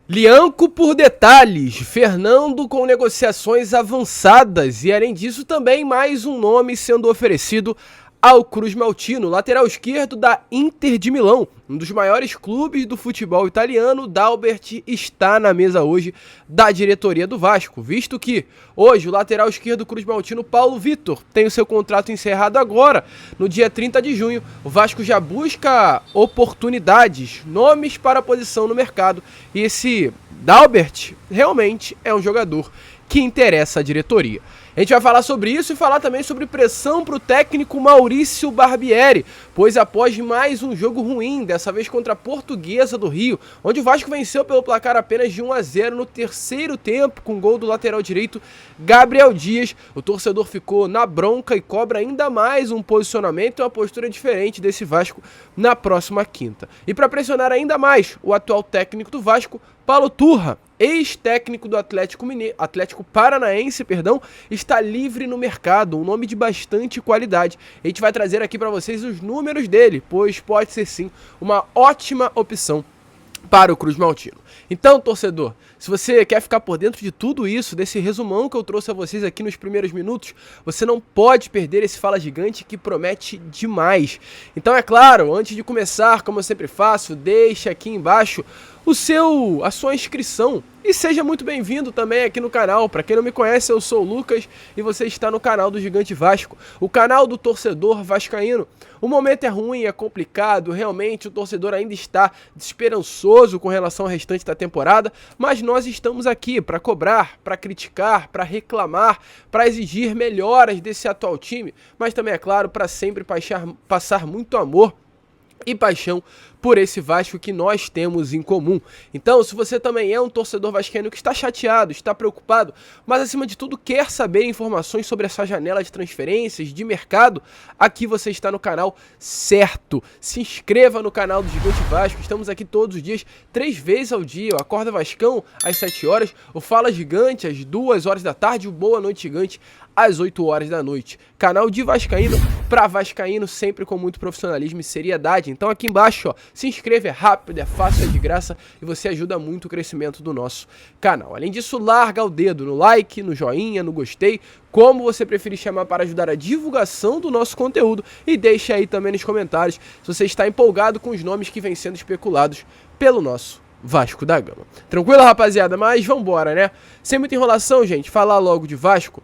Lianco por detalhes, Fernando com negociações avançadas e além disso também mais um nome sendo oferecido ao Cruz Maltino, lateral esquerdo da Inter de Milão, um dos maiores clubes do futebol italiano. Dalbert está na mesa hoje da diretoria do Vasco, visto que hoje o lateral esquerdo do Cruz Maltino, Paulo Vitor, tem o seu contrato encerrado agora, no dia 30 de junho. O Vasco já busca oportunidades, nomes para a posição no mercado, e esse Dalbert realmente é um jogador que interessa a diretoria. A gente vai falar sobre isso e falar também sobre pressão para o técnico Maurício Barbieri, pois após mais um jogo ruim, dessa vez contra a Portuguesa do Rio, onde o Vasco venceu pelo placar apenas de 1-0 no terceiro tempo, com gol do lateral direito Gabriel Dias, o torcedor ficou na bronca e cobra ainda mais um posicionamento e uma postura diferente desse Vasco na próxima quinta. E para pressionar ainda mais o atual técnico do Vasco, Paulo Turra, ex-técnico do Atlético Paranaense, está livre no mercado, um nome de bastante qualidade. A gente vai trazer aqui para vocês os números dele, pois pode ser sim uma ótima opção para o Cruz Maltino. Então, torcedor, se você quer ficar por dentro de tudo isso, desse resumão que eu trouxe a vocês aqui nos primeiros minutos, você não pode perder esse Fala Gigante que promete demais. Então, é claro, antes de começar, como eu sempre faço, deixa aqui embaixo a sua inscrição e seja muito bem-vindo também aqui no canal. Para quem não me conhece, eu sou o Lucas e você está no canal do Gigante Vasco, o canal do torcedor vascaíno. O momento é ruim, é complicado, realmente o torcedor ainda está desesperançoso com relação ao restante da temporada, mas nós estamos aqui para cobrar, para criticar, para reclamar, para exigir melhoras desse atual time, mas também, é claro, para sempre passar muito amor e paixão por esse Vasco que nós temos em comum. Então, se você também é um torcedor vascaíno que está chateado, está preocupado, mas acima de tudo quer saber informações sobre essa janela de transferências, de mercado, aqui você está no canal certo. Se inscreva no canal do Gigante Vasco, estamos aqui todos os dias, 3 vezes ao dia, o Acorda Vascão às 7 horas, o Fala Gigante às 2 horas da tarde, o Boa Noite Gigante às 8 horas da noite. Canal de vascaíno para vascaíno, sempre com muito profissionalismo e seriedade. Então aqui embaixo, ó, se inscreva, é rápido, é fácil, é de graça e você ajuda muito o crescimento do nosso canal. Além disso, larga o dedo no like, no joinha, no gostei, como você preferir chamar, para ajudar a divulgação do nosso conteúdo, e deixa aí também nos comentários se você está empolgado com os nomes que vêm sendo especulados pelo nosso Vasco da Gama. Tranquilo, rapaziada? Mas vambora, né? Sem muita enrolação, gente, falar logo de Vasco.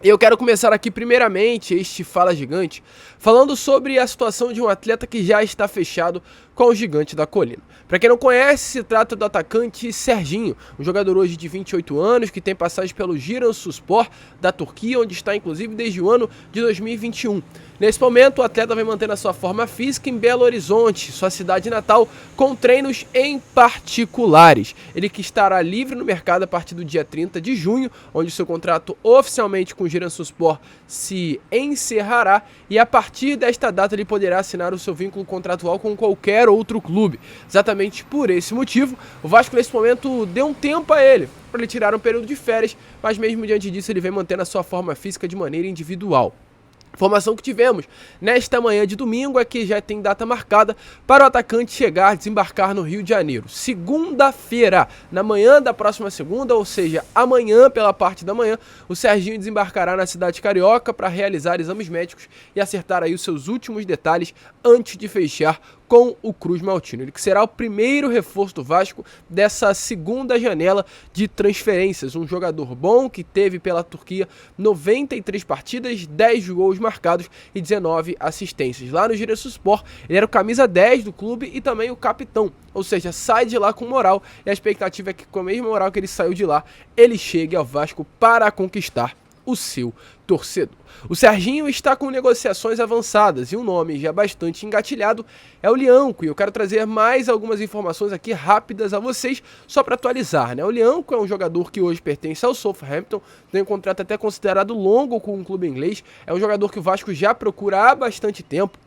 Eu quero começar aqui primeiramente este Fala Gigante falando sobre a situação de um atleta que já está fechado com o Gigante da Colina. Para quem não conhece, se trata do atacante Serginho, um jogador hoje de 28 anos que tem passagem pelo Giresunspor da Turquia, onde está inclusive desde o ano de 2021. Nesse momento, o atleta vem mantendo a sua forma física em Belo Horizonte, sua cidade natal, com treinos em particulares. Ele que estará livre no mercado a partir do dia 30 de junho, onde seu contrato oficialmente com o Giresunspor se encerrará, e a partir desta data ele poderá assinar o seu vínculo contratual com qualquer outro clube. Exatamente por esse motivo, o Vasco nesse momento deu um tempo a ele, para ele tirar um período de férias, mas mesmo diante disso ele vem mantendo a sua forma física de maneira individual. Informação que tivemos nesta manhã de domingo é que já tem data marcada para o atacante desembarcar no Rio de Janeiro. Segunda-feira, na manhã da próxima segunda, ou seja, amanhã pela parte da manhã, o Serginho desembarcará na cidade carioca para realizar exames médicos e acertar aí os seus últimos detalhes antes de fechar com o Cruz Maltino. Ele que será o primeiro reforço do Vasco dessa segunda janela de transferências. Um jogador bom que teve pela Turquia 93 partidas, 10 gols marcados e 19 assistências. Lá no Giresunspor, ele era o camisa 10 do clube e também o capitão. Ou seja, sai de lá com moral, e a expectativa é que com a mesma moral que ele saiu de lá, ele chegue ao Vasco para conquistar o seu torcedor. O Serginho está com negociações avançadas e um nome já bastante engatilhado é o Lianco, e eu quero trazer mais algumas informações aqui rápidas a vocês, só para atualizar, né? O Lianco é um jogador que hoje pertence ao Southampton, tem um contrato até considerado longo com um clube inglês, é um jogador que o Vasco já procura há bastante tempo.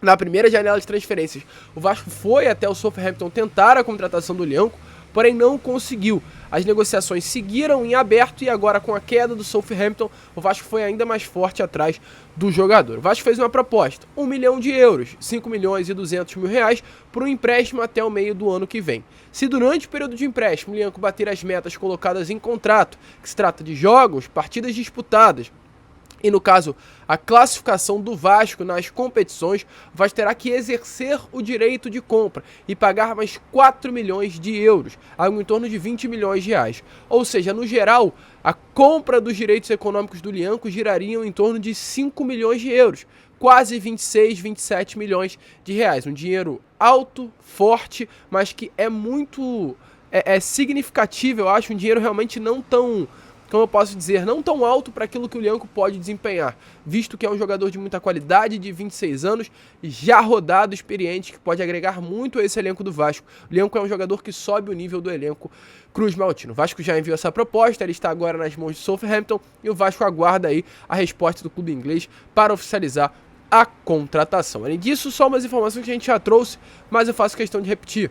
Na primeira janela de transferências, o Vasco foi até o Southampton tentar a contratação do Lianco, porém não conseguiu. As negociações seguiram em aberto e agora com a queda do Southampton, o Vasco foi ainda mais forte atrás do jogador. O Vasco fez uma proposta, 1 milhão de euros, 5 milhões e 200 mil reais, por um empréstimo até o meio do ano que vem. Se durante o período de empréstimo o Lyanco bater as metas colocadas em contrato, que se trata de jogos, partidas disputadas, e no caso, a classificação do Vasco nas competições, o Vasco terá que exercer o direito de compra e pagar mais 4 milhões de euros, algo em torno de 20 milhões de reais. Ou seja, no geral, a compra dos direitos econômicos do Lyanco girariam em torno de 5 milhões de euros, quase 26, 27 milhões de reais. Um dinheiro alto, forte, mas que é muito significativo, eu acho, um dinheiro realmente não tão, como eu posso dizer, não tão alto para aquilo que o Lyanco pode desempenhar, visto que é um jogador de muita qualidade, de 26 anos, já rodado, experiente, que pode agregar muito a esse elenco do Vasco. O Lyanco é um jogador que sobe o nível do elenco Cruz Maltino. O Vasco já enviou essa proposta, ele está agora nas mãos de Southampton e o Vasco aguarda aí a resposta do clube inglês para oficializar a contratação. Além disso, só umas informações que a gente já trouxe, mas eu faço questão de repetir,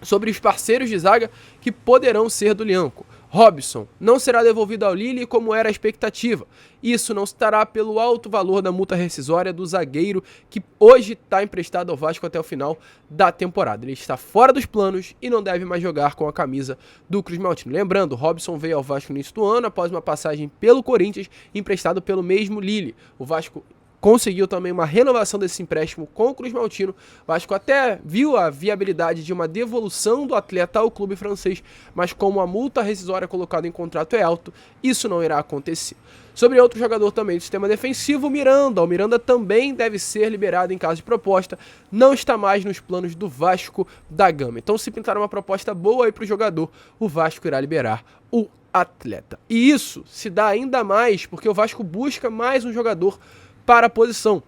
sobre os parceiros de zaga que poderão ser do Lyanco. Robson não será devolvido ao Lille como era a expectativa. Isso não se dará pelo alto valor da multa rescisória do zagueiro que hoje está emprestado ao Vasco até o final da temporada. Ele está fora dos planos e não deve mais jogar com a camisa do Cruz Maltino. Lembrando, Robson veio ao Vasco no início do ano após uma passagem pelo Corinthians, emprestado pelo mesmo Lille. O Vasco conseguiu também uma renovação desse empréstimo com o Cruz Maltino. O Vasco até viu a viabilidade de uma devolução do atleta ao clube francês, mas como a multa rescisória colocada em contrato é alto, isso não irá acontecer. Sobre outro jogador também do sistema defensivo, o Miranda também deve ser liberado em caso de proposta, não está mais nos planos do Vasco da Gama. Então, se pintar uma proposta boa aí para o jogador, o Vasco irá liberar o atleta. E isso se dá ainda mais porque o Vasco busca mais um jogador para a posição.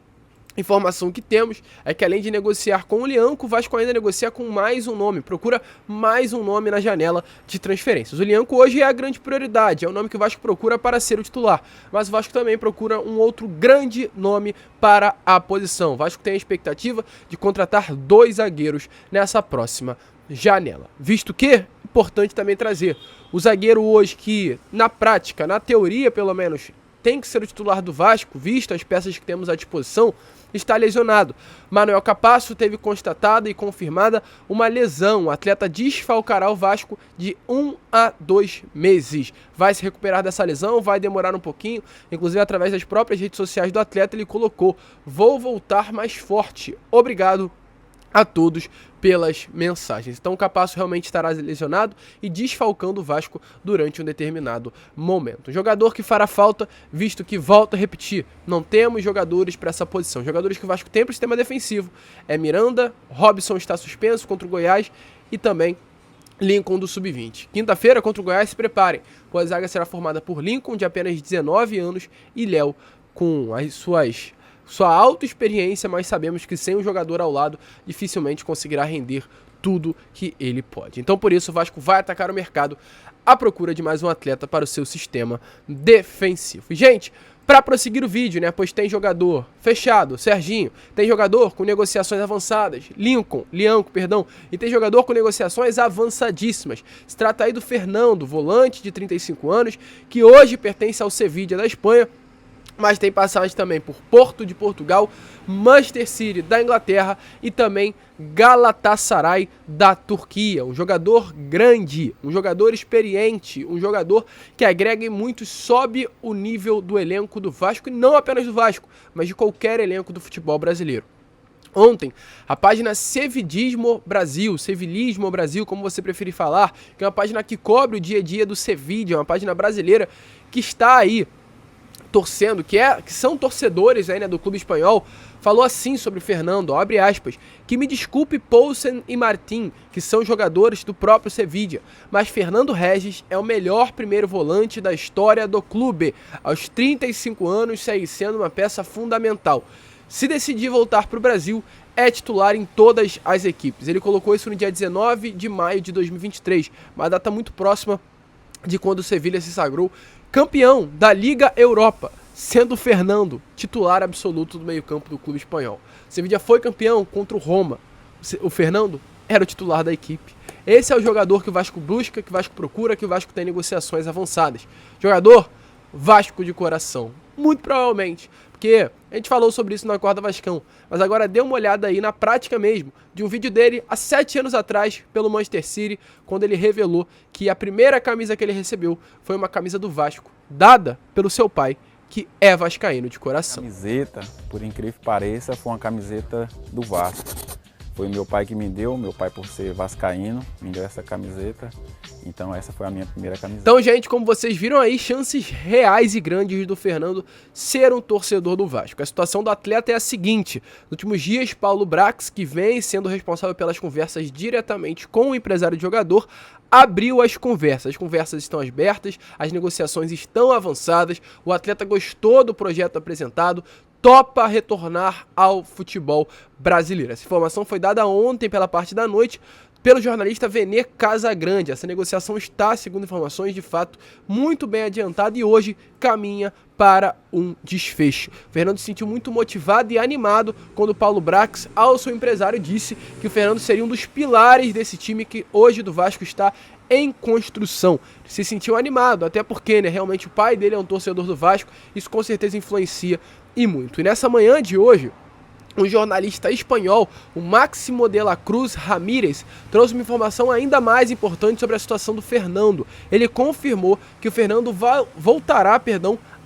Informação que temos é que além de negociar com o Lyanco, o Vasco ainda negocia com mais um nome, procura mais um nome na janela de transferências. O Lyanco hoje é a grande prioridade, é o nome que o Vasco procura para ser o titular, mas o Vasco também procura um outro grande nome para a posição. O Vasco tem a expectativa de contratar 2 zagueiros nessa próxima janela, visto que, importante também trazer, o zagueiro hoje que, na prática, na teoria pelo menos, tem que ser o titular do Vasco, visto as peças que temos à disposição, está lesionado. Manuel Capasso teve constatada e confirmada uma lesão. O atleta desfalcará o Vasco de 1 a 2 meses. Vai se recuperar dessa lesão, vai demorar um pouquinho. Inclusive, através das próprias redes sociais do atleta, ele colocou: "Vou voltar mais forte. Obrigado a todos pelas mensagens." Então o Capasso realmente estará lesionado e desfalcando o Vasco durante um determinado momento. Um jogador que fará falta, visto que, volto a repetir, não temos jogadores para essa posição. Jogadores que o Vasco tem para o sistema defensivo é Miranda, Robson está suspenso contra o Goiás e também Lincoln do Sub-20. Quinta-feira contra o Goiás, se preparem, pois a zaga será formada por Lincoln, de apenas 19 anos, e Léo, com as sua alta experiência, mas sabemos que sem um jogador ao lado, dificilmente conseguirá render tudo que ele pode. Então, por isso, o Vasco vai atacar o mercado à procura de mais um atleta para o seu sistema defensivo. E, gente, para prosseguir o vídeo, né, pois tem jogador fechado, Serginho, tem jogador com negociações avançadas, Lyanco, e tem jogador com negociações avançadíssimas. Se trata aí do Fernando, volante de 35 anos, que hoje pertence ao Sevilla da Espanha, mas tem passagem também por Porto de Portugal, Manchester City da Inglaterra e também Galatasaray da Turquia. Um jogador grande, um jogador experiente, um jogador que agrega em muito, sobe o nível do elenco do Vasco, e não apenas do Vasco, mas de qualquer elenco do futebol brasileiro. Ontem, a página Sevillismo Brasil, como você preferir falar, que é uma página que cobre o dia a dia do Sevilla, uma página brasileira que está aí torcendo, que são torcedores aí, né, do clube espanhol, falou assim sobre o Fernando, abre aspas, que me desculpe Poulsen e Martín, que são jogadores do próprio Sevilla, mas Fernando Regis é o melhor primeiro volante da história do clube. Aos 35 anos, segue sendo uma peça fundamental. Se decidir voltar para o Brasil, é titular em todas as equipes. Ele colocou isso no dia 19 de maio de 2023, uma data muito próxima de quando o Sevilla se sagrou campeão da Liga Europa, sendo o Fernando titular absoluto do meio-campo do clube espanhol. O Sevilla foi campeão contra o Roma. O Fernando era o titular da equipe. Esse é o jogador que o Vasco busca, que o Vasco procura, que o Vasco tem negociações avançadas. Jogador Vasco de coração. Muito provavelmente. Porque a gente falou sobre isso no Acorda Vascão. Mas agora dê uma olhada aí na prática mesmo de um vídeo dele há 7 anos atrás pelo Manchester City, quando ele revelou que a primeira camisa que ele recebeu foi uma camisa do Vasco, dada pelo seu pai, que é vascaíno de coração. A camiseta, por incrível que pareça, foi uma camiseta do Vasco. Foi meu pai que me deu, meu pai por ser vascaíno, me deu essa camiseta. Então essa foi a minha primeira camiseta. Então, gente, como vocês viram aí, chances reais e grandes do Fernando ser um torcedor do Vasco. A situação do atleta é a seguinte: nos últimos dias, Paulo Brax, que vem sendo responsável pelas conversas diretamente com o empresário de jogador, abriu as conversas. As conversas estão abertas, as negociações estão avançadas, o atleta gostou do projeto apresentado, topa retornar ao futebol brasileiro. Essa informação foi dada ontem pela parte da noite pelo jornalista Vene Casagrande. Essa negociação está, segundo informações, de fato, muito bem adiantada e hoje caminha para um desfecho. O Fernando se sentiu muito motivado e animado quando o Paulo Brax, ao seu empresário, disse que o Fernando seria um dos pilares desse time que hoje do Vasco está em construção. Se sentiu animado, até porque, né, realmente o pai dele é um torcedor do Vasco, isso com certeza influencia e muito. E nessa manhã de hoje, um jornalista espanhol, o Máximo de la Cruz Ramírez, trouxe uma informação ainda mais importante sobre a situação do Fernando. Ele confirmou que o Fernando voltará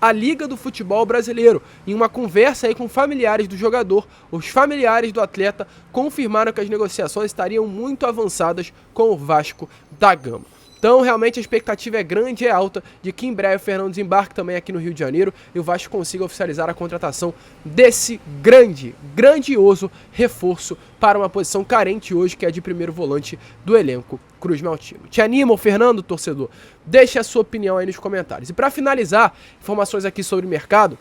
à Liga do Futebol Brasileiro. Em uma conversa aí com familiares do jogador, os familiares do atleta confirmaram que as negociações estariam muito avançadas com o Vasco da Gama. Então, realmente, a expectativa é grande e é alta de que em breve o Fernando desembarque também aqui no Rio de Janeiro e o Vasco consiga oficializar a contratação desse grandioso reforço para uma posição carente hoje, que é de primeiro volante do elenco Cruz Maltino. Te anima o Fernando, torcedor? Deixe a sua opinião aí nos comentários. E para finalizar, informações aqui sobre o mercado.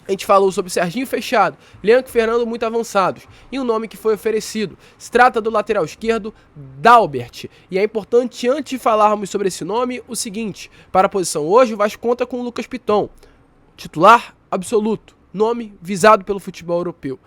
A gente falou sobre Serginho Fechado, Leandro e Fernando muito avançados, e um nome que foi oferecido. Se trata do lateral esquerdo, Dalbert. E é importante, antes de falarmos sobre esse nome, o seguinte: para a posição hoje, o Vasco conta com o Lucas Piton, titular absoluto, nome visado pelo futebol europeu.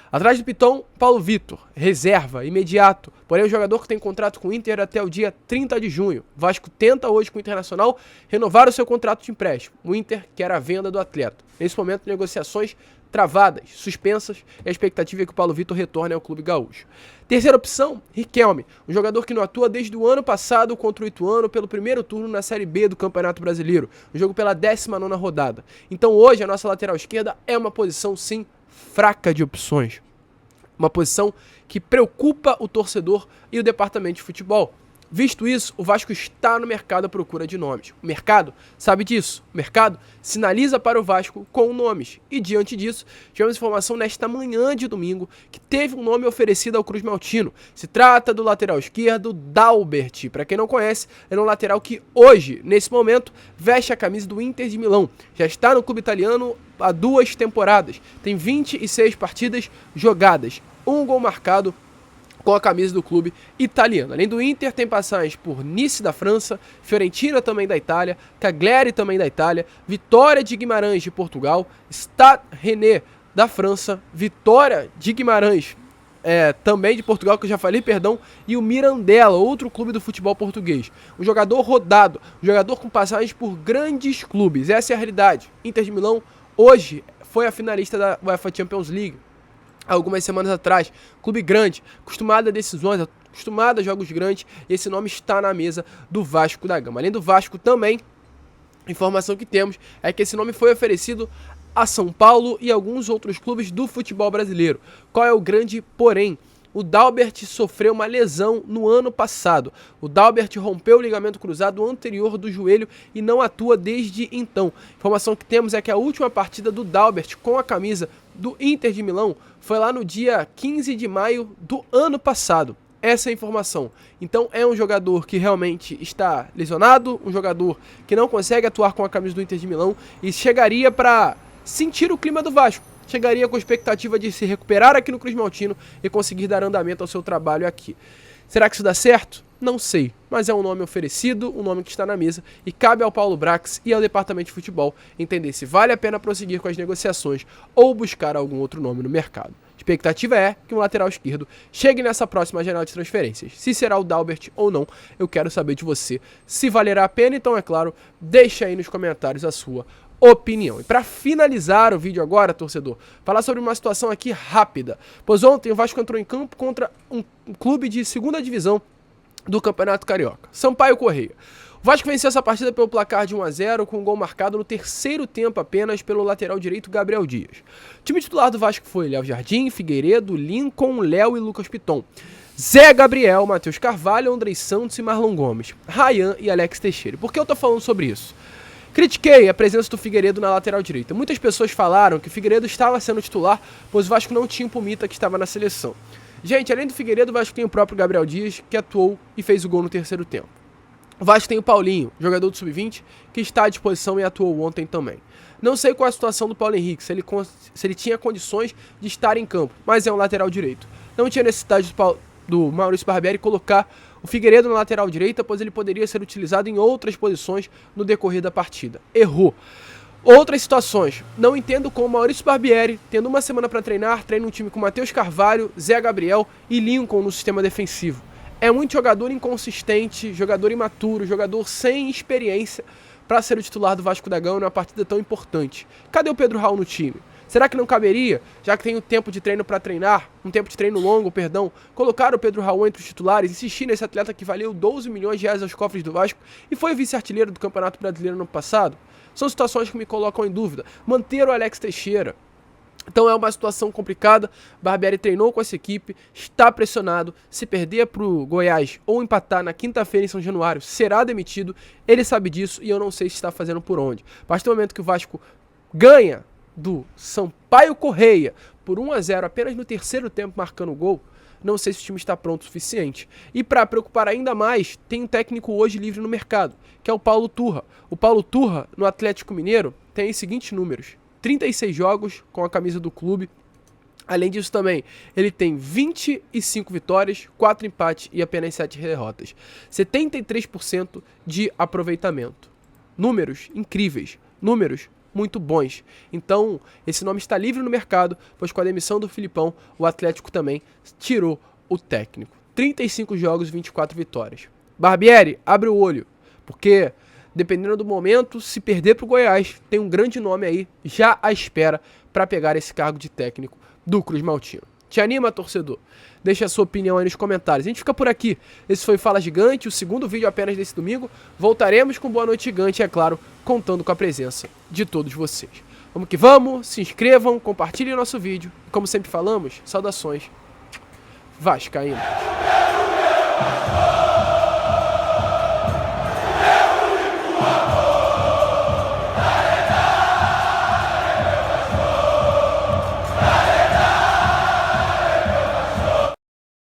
Atrás do Piton, Paulo Vitor, reserva, imediato. Porém, o jogador que tem contrato com o Inter até o dia 30 de junho. O Vasco tenta hoje com o Internacional renovar o seu contrato de empréstimo. O Inter quer a venda do atleta. Nesse momento, negociações travadas, suspensas, e a expectativa é que o Paulo Vitor retorne ao clube gaúcho. Terceira opção, Riquelme, um jogador que não atua desde o ano passado contra o Ituano pelo primeiro turno na Série B do Campeonato Brasileiro, um jogo pela 19ª rodada. Então hoje a nossa lateral esquerda é uma posição sim fraca de opções. Uma posição que preocupa o torcedor e o departamento de futebol. Visto isso, o Vasco está no mercado à procura de nomes. O mercado sabe disso. O mercado sinaliza para o Vasco com nomes. E diante disso, tivemos informação nesta manhã de domingo que teve um nome oferecido ao Cruz Maltino. Se trata do lateral esquerdo Dalbert. Para quem não conhece, é um lateral que hoje, nesse momento, veste a camisa do Inter de Milão. Já está no clube italiano há 2 temporadas. Tem 26 partidas jogadas. 1 gol marcado com a camisa do clube italiano. Além do Inter, tem passagens por Nice da França, Fiorentina também da Itália, Cagliari também da Itália, Vitória de Guimarães de Portugal, Stade Rennais da França, Vitória de Guimarães também de Portugal, que eu já falei, perdão, e o Mirandela, outro clube do futebol português. Um jogador rodado, um jogador com passagens por grandes clubes. Essa é a realidade. Inter de Milão hoje foi a finalista da UEFA Champions League. Algumas semanas atrás, clube grande, acostumado a decisões, acostumado a jogos grandes, e esse nome está na mesa do Vasco da Gama. Além do Vasco também, a informação que temos é que esse nome foi oferecido a São Paulo e alguns outros clubes do futebol brasileiro. Qual é o grande porém? O Dalbert sofreu uma lesão no ano passado. O Dalbert rompeu o ligamento cruzado anterior do joelho e não atua desde então. A informação que temos é que a última partida do Dalbert com a camisa do Inter de Milão foi lá no dia 15 de maio do ano passado. Essa é a informação. Então é um jogador que realmente está lesionado, um jogador que não consegue atuar com a camisa do Inter de Milão e chegaria para sentir o clima do Vasco. Chegaria com a expectativa de se recuperar aqui no Cruz Maltino e conseguir dar andamento ao seu trabalho aqui. Será que isso dá certo? Não sei, mas é um nome oferecido, um nome que está na mesa e cabe ao Paulo Brax e ao departamento de futebol entender se vale a pena prosseguir com as negociações ou buscar algum outro nome no mercado. Expectativa é que um lateral esquerdo chegue nessa próxima janela de transferências. Se será o Dalbert ou não, eu quero saber de você se valerá a pena. Então, é claro, deixa aí nos comentários a sua opinião. E para finalizar o vídeo agora, torcedor, falar sobre uma situação aqui rápida. Pois ontem o Vasco entrou em campo contra um clube de segunda divisão do Campeonato Carioca, Sampaio Corrêa. O Vasco venceu essa partida pelo placar de 1-0, com um gol marcado no terceiro tempo apenas pelo lateral direito Gabriel Dias. O time titular do Vasco foi Léo Jardim, Figueiredo, Lincoln, Léo e Lucas Piton. Zé Gabriel, Matheus Carvalho, Andrei Santos e Marlon Gomes, Ryan e Alex Teixeira. Por que eu tô falando sobre isso? Critiquei a presença do Figueiredo na lateral direita. Muitas pessoas falaram que o Figueiredo estava sendo titular, pois o Vasco não tinha o Pumita que estava na seleção. Gente, além do Figueiredo, o Vasco tem o próprio Gabriel Dias, que atuou e fez o gol no terceiro tempo. O Vasco tem o Paulinho, jogador do Sub-20, que está à disposição e atuou ontem também. Não sei qual é a situação do Paulo Henrique, se ele tinha condições de estar em campo, mas é um lateral direito. Não tinha necessidade do Maurício Barbieri colocar o Figueiredo na lateral direita, pois ele poderia ser utilizado em outras posições no decorrer da partida. Errou. Outras situações. Não entendo como Maurício Barbieri, tendo uma semana para treinar, treina um time com Matheus Carvalho, Zé Gabriel e Lincoln no sistema defensivo. É muito jogador inconsistente, jogador imaturo, jogador sem experiência para ser o titular do Vasco da Gama numa partida tão importante. Cadê o Pedro Raul no time? Será que não caberia, já que tem um tempo de treino para treinar, um tempo de treino longo, colocar o Pedro Raul entre os titulares, insistir nesse atleta que valeu 12 milhões de reais aos cofres do Vasco e foi vice-artilheiro do Campeonato Brasileiro no ano passado? São situações que me colocam em dúvida. Manter o Alex Teixeira. Então é uma situação complicada. Barbieri treinou com essa equipe, está pressionado. Se perder para o Goiás ou empatar na quinta-feira em São Januário, será demitido. Ele sabe disso e eu não sei se está fazendo por onde. A partir do momento que o Vasco ganha do Sampaio Corrêa por 1-0 apenas no terceiro tempo marcando o gol, não sei se o time está pronto o suficiente. E para preocupar ainda mais, tem um técnico hoje livre no mercado, que é o Paulo Turra. O Paulo Turra, no Atlético Mineiro, tem os seguintes números: 36 jogos com a camisa do clube. Além disso também, ele tem 25 vitórias, 4 empates e apenas 7 derrotas. 73% de aproveitamento. Números incríveis, números muito bons. Então, esse nome está livre no mercado, pois com a demissão do Filipão, o Atlético também tirou o técnico. 35 jogos, 24 vitórias. Barbieri, abre o olho, porque dependendo do momento, se perder para o Goiás, tem um grande nome aí já à espera para pegar esse cargo de técnico do Cruz Maltino. Te anima, torcedor? Deixa a sua opinião aí nos comentários. A gente fica por aqui. Esse foi Fala Gigante, o segundo vídeo apenas desse domingo. Voltaremos com Boa Noite Gigante, é claro, contando com a presença de todos vocês. Vamos que vamos, se inscrevam, compartilhem o nosso vídeo. E como sempre falamos, saudações vascaínas.